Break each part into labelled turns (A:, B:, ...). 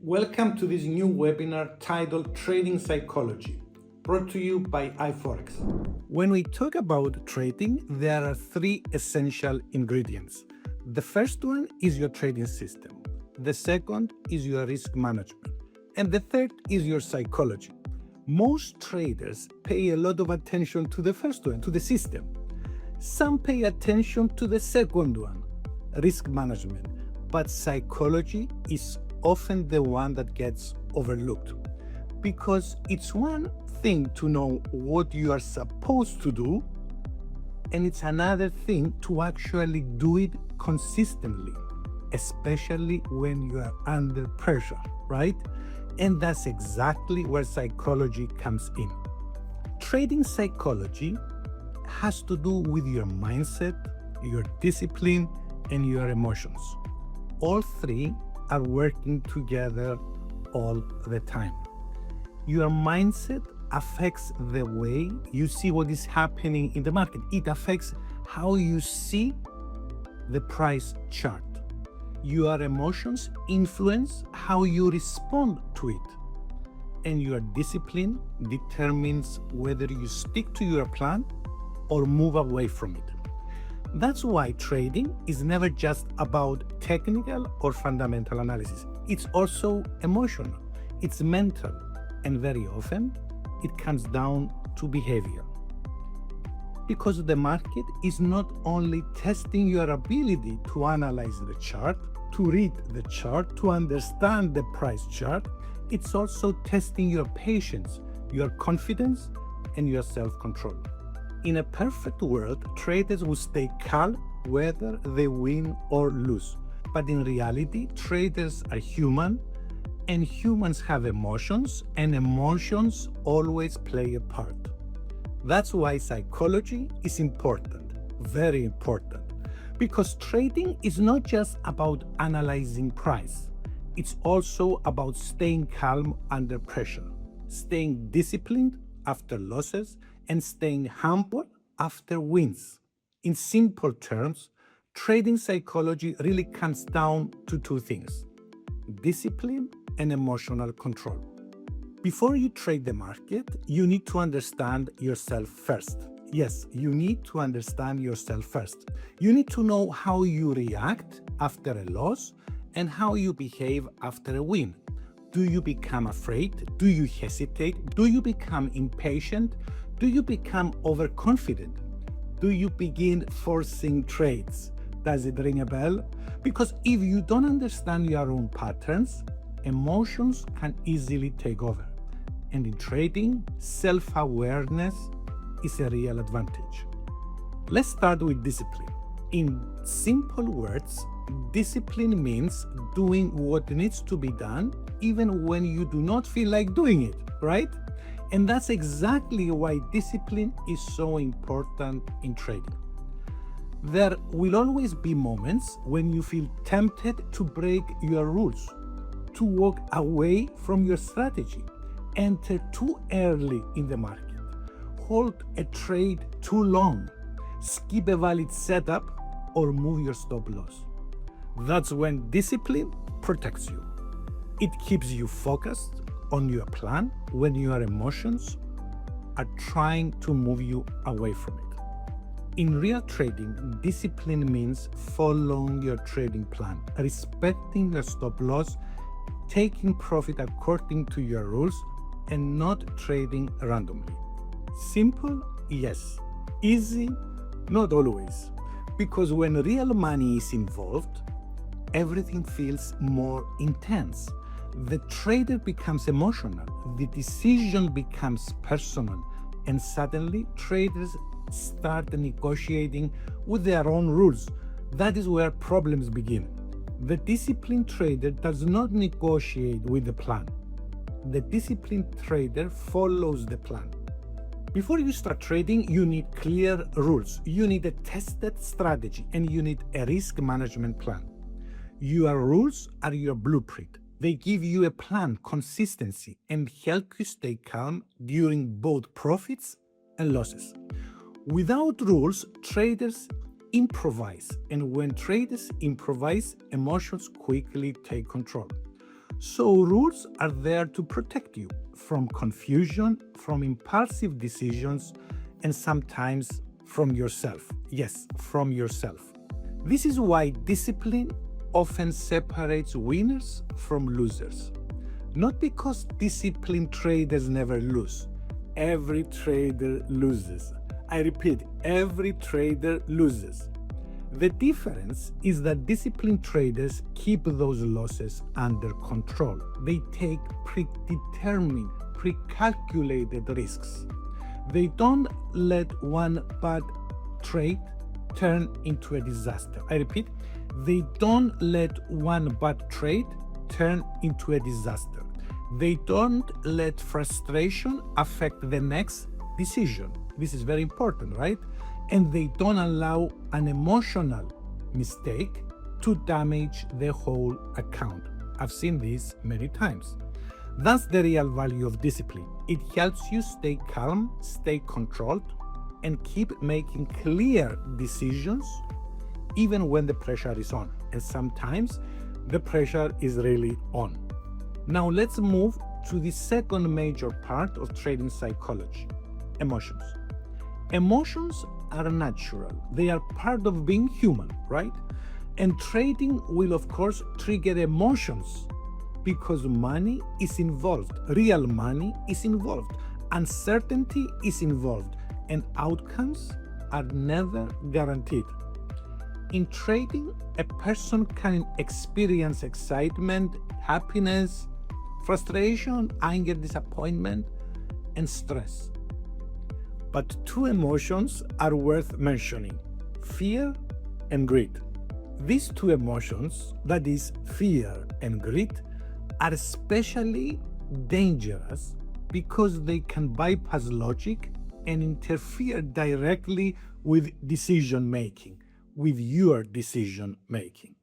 A: Welcome to this new webinar titled Trading Psychology, brought to you by iForex. When we talk about trading, there are three essential ingredients. The first one is your trading system. The second is your risk management. And the third is your psychology. Most traders pay a lot of attention to the first one, to the system. Some pay attention to the second one, risk management. But psychology is often the one that gets overlooked, because it's one thing to know what you are supposed to do, and it's another thing to actually do it consistently, especially when you are under pressure, right? And that's exactly where psychology comes in. Trading psychology has to do with your mindset, your discipline, and your emotions. All three are working together all the time. Your mindset affects the way you see what is happening in the market. It affects how you see the price chart. Your emotions influence how you respond to it. And your discipline determines whether you stick to your plan or move away from it. That's why trading is never just about technical or fundamental analysis. It's also emotional, it's mental, and very often it comes down to behavior. Because the market is not only testing your ability to analyze the chart, to read the chart, to understand the price chart, it's also testing your patience, your confidence, and your self-control. In a perfect world, traders will stay calm whether they win or lose. But in reality, traders are human, and humans have emotions, and emotions always play a part. That's why psychology is important, very important, because trading is not just about analyzing price. It's also about staying calm under pressure, staying disciplined after losses, and staying humble after wins. In simple terms, trading psychology really comes down to two things: discipline and emotional control. Before you trade the market, you need to understand yourself first. Yes, you need to understand yourself first. You need to know how you react after a loss and how you behave after a win. Do you become afraid? Do you hesitate? Do you become impatient? Do you become overconfident? Do you begin forcing trades? Does it ring a bell? Because if you don't understand your own patterns, emotions can easily take over. And in trading, self-awareness is a real advantage. Let's start with discipline. In simple words, discipline means doing what needs to be done even when you do not feel like doing it, right? And that's exactly why discipline is so important in trading. There will always be moments when you feel tempted to break your rules, to walk away from your strategy, enter too early in the market, hold a trade too long, skip a valid setup, or move your stop loss. That's when discipline protects you. It keeps you focused on your plan when your emotions are trying to move you away from it. In real trading, discipline means following your trading plan, respecting your stop loss, taking profit according to your rules, and not trading randomly. Simple? Yes. Easy? Not always. Because when real money is involved, everything feels more intense. The trader becomes emotional, the decision becomes personal, and suddenly traders start negotiating with their own rules. That is where problems begin. The disciplined trader does not negotiate with the plan. The disciplined trader follows the plan. Before you start trading, you need clear rules, you need a tested strategy, and you need a risk management plan. Your rules are your blueprint. They give you a plan, consistency, and help you stay calm during both profits and losses. Without rules, traders improvise, and when traders improvise, emotions quickly take control. So rules are there to protect you from confusion, from impulsive decisions, and sometimes from yourself. Yes, from yourself. This is why discipline often separates winners from losers. Not because disciplined traders never lose. Every trader loses. I repeat, every trader loses. The difference is that disciplined traders keep those losses under control. They take predetermined, pre-calculated risks. They don't let one bad trade turn into a disaster. I repeat, they don't let one bad trade turn into a disaster. They don't let frustration affect the next decision. This is very important, right? And they don't allow an emotional mistake to damage the whole account. I've seen this many times. That's the real value of discipline. It helps you stay calm, stay controlled, and keep making clear decisions even when the pressure is on. And sometimes the pressure is really on. Now let's move to the second major part of trading psychology, emotions. Emotions are natural. They are part of being human, right? And trading will, of course, trigger emotions because money is involved. Real money is involved. Uncertainty is involved. And outcomes are never guaranteed. In trading, a person can experience excitement, happiness, frustration, anger, disappointment, and stress. But two emotions are worth mentioning: fear and greed. These two emotions, that is, fear and greed, are especially dangerous because they can bypass logic and interfere directly with decision making, with your decision making.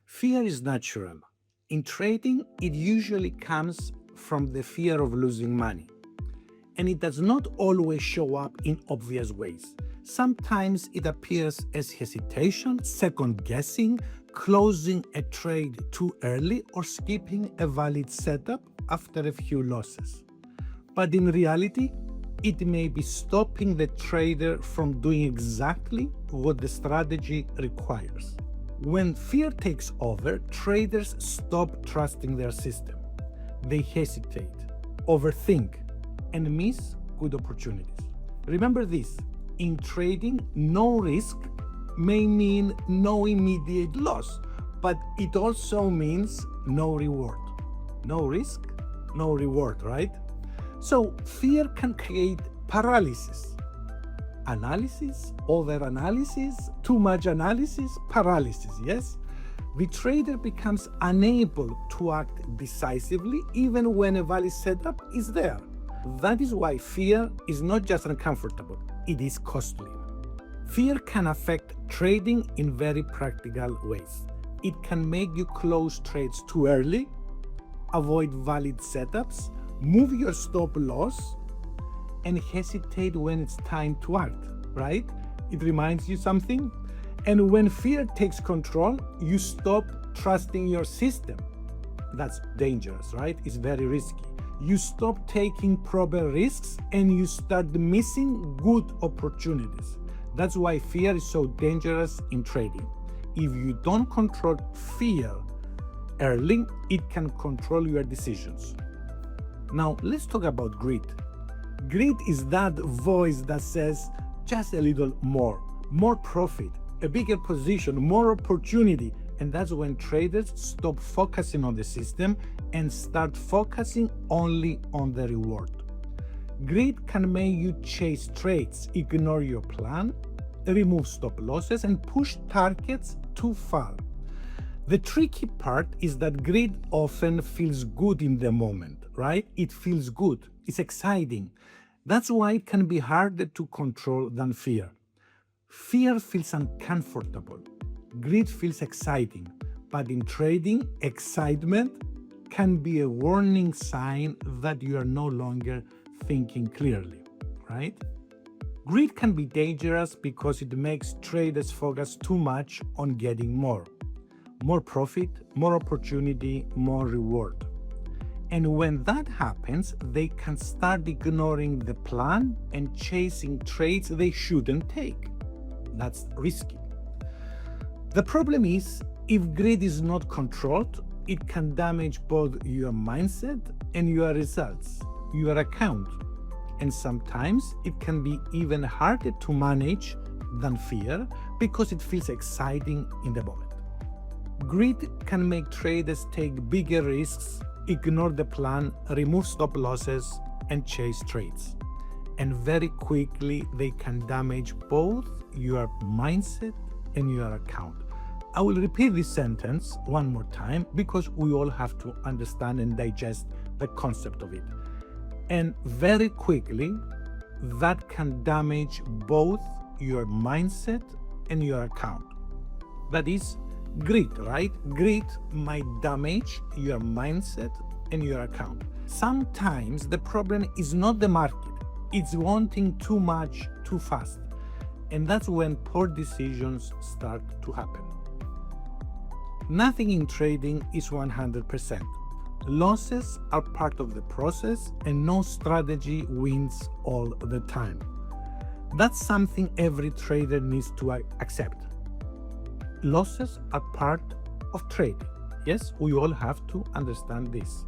A: Fear is natural. In trading, it usually comes from the fear of losing money. And it does not always show up in obvious ways. Sometimes it appears as hesitation, second guessing, closing a trade too early, or skipping a valid setup after a few losses. But in reality, it may be stopping the trader from doing exactly what the strategy requires. When fear takes over, traders stop trusting their system. They hesitate, overthink, and miss good opportunities. Remember this: in trading, no risk may mean no immediate loss, but it also means no reward. No risk, no reward, right? So fear can create paralysis. Analysis, over-analysis, too much analysis, paralysis, yes? The trader becomes unable to act decisively even when a valid setup is there. That is why fear is not just uncomfortable, it is costly. Fear can affect trading in very practical ways. It can make you close trades too early, avoid valid setups, move your stop loss, and hesitate when it's time to act, right? It reminds you something? And when fear takes control, you stop trusting your system. That's dangerous, right? It's very risky. You stop taking proper risks and you start missing good opportunities. That's why fear is so dangerous in trading. If you don't control fear early, it can control your decisions. Now, let's talk about greed. Greed is that voice that says just a little more profit, a bigger position, more opportunity. And that's when traders stop focusing on the system and start focusing only on the reward. Greed can make you chase trades, ignore your plan, remove stop losses, and push targets too far. The tricky part is that greed often feels good in the moment, right? It feels good. It's exciting. That's why it can be harder to control than fear. Fear feels uncomfortable. Greed feels exciting. But in trading, excitement can be a warning sign that you are no longer thinking clearly, right? Greed can be dangerous because it makes traders focus too much on getting more. more profit, more opportunity, more reward. And when that happens, they can start ignoring the plan and chasing trades they shouldn't take. That's risky. The problem is, if greed is not controlled, it can damage both your mindset and your results, your account. And sometimes it can be even harder to manage than fear because it feels exciting in the moment. Greed can make traders take bigger risks, ignore the plan, remove stop losses, and chase trades. And very quickly, they can damage both your mindset and your account. I will repeat this sentence one more time because we all have to understand and digest the concept of it. And very quickly, that can damage both your mindset and your account. That is greed, right? Greed might damage your mindset and your account. Sometimes the problem is not the market, it's wanting too much too fast. And that's when poor decisions start to happen. Nothing in trading is 100%. Losses are part of the process and no strategy wins all the time. That's something every trader needs to accept. Losses are part of trading. Yes, we all have to understand this.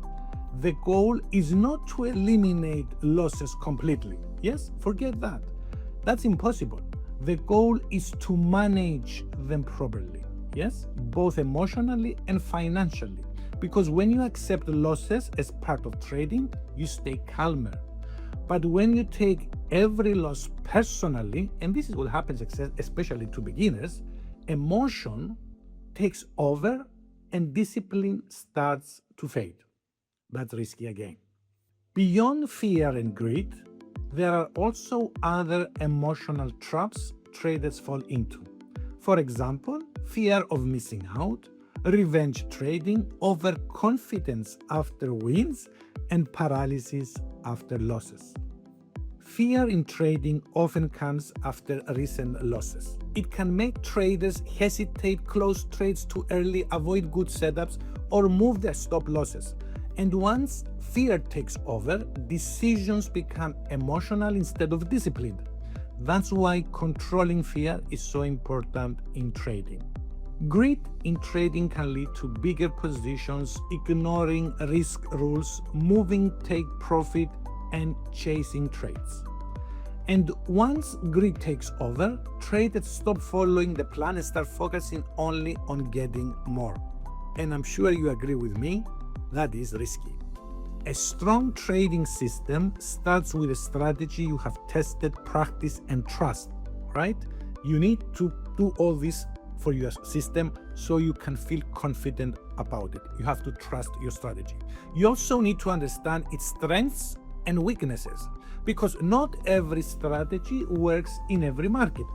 A: The goal is not to eliminate losses completely. Yes, forget that. That's impossible. The goal is to manage them properly. Yes, both emotionally and financially. Because when you accept losses as part of trading, you stay calmer. But when you take every loss personally, and this is what happens especially to beginners, emotion takes over and discipline starts to fade. That's risky again. Beyond fear and greed, there are also other emotional traps traders fall into. For example, fear of missing out, revenge trading, overconfidence after wins, and paralysis after losses. Fear in trading often comes after recent losses. It can make traders hesitate, close trades too early, avoid good setups, or move their stop losses. And once fear takes over, decisions become emotional instead of disciplined. That's why controlling fear is so important in trading. Greed in trading can lead to bigger positions, ignoring risk rules, moving take profit, and chasing trades. And once greed takes over, traders stop following the plan and start focusing only on getting more. And I'm sure you agree with me, that is risky. A strong trading system starts with a strategy you have tested, practiced, and trust, right? You need to do all this for your system so you can feel confident about it. You have to trust your strategy. You also need to understand its strengths and weaknesses because not every strategy works in every market.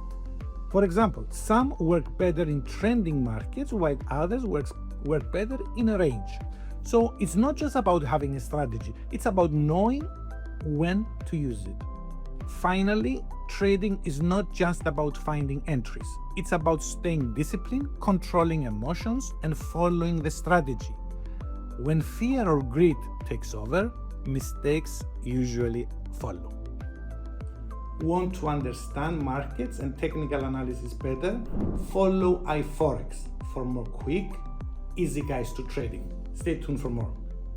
A: For example, some work better in trending markets while others work better in a range. So it's not just about having a strategy, it's about knowing when to use it. Finally, trading is not just about finding entries. It's about staying disciplined, controlling emotions, and following the strategy. When fear or greed takes over, mistakes usually follow. Want to understand markets and technical analysis better? Follow iForex for more quick, easy guides to trading. Stay tuned for more.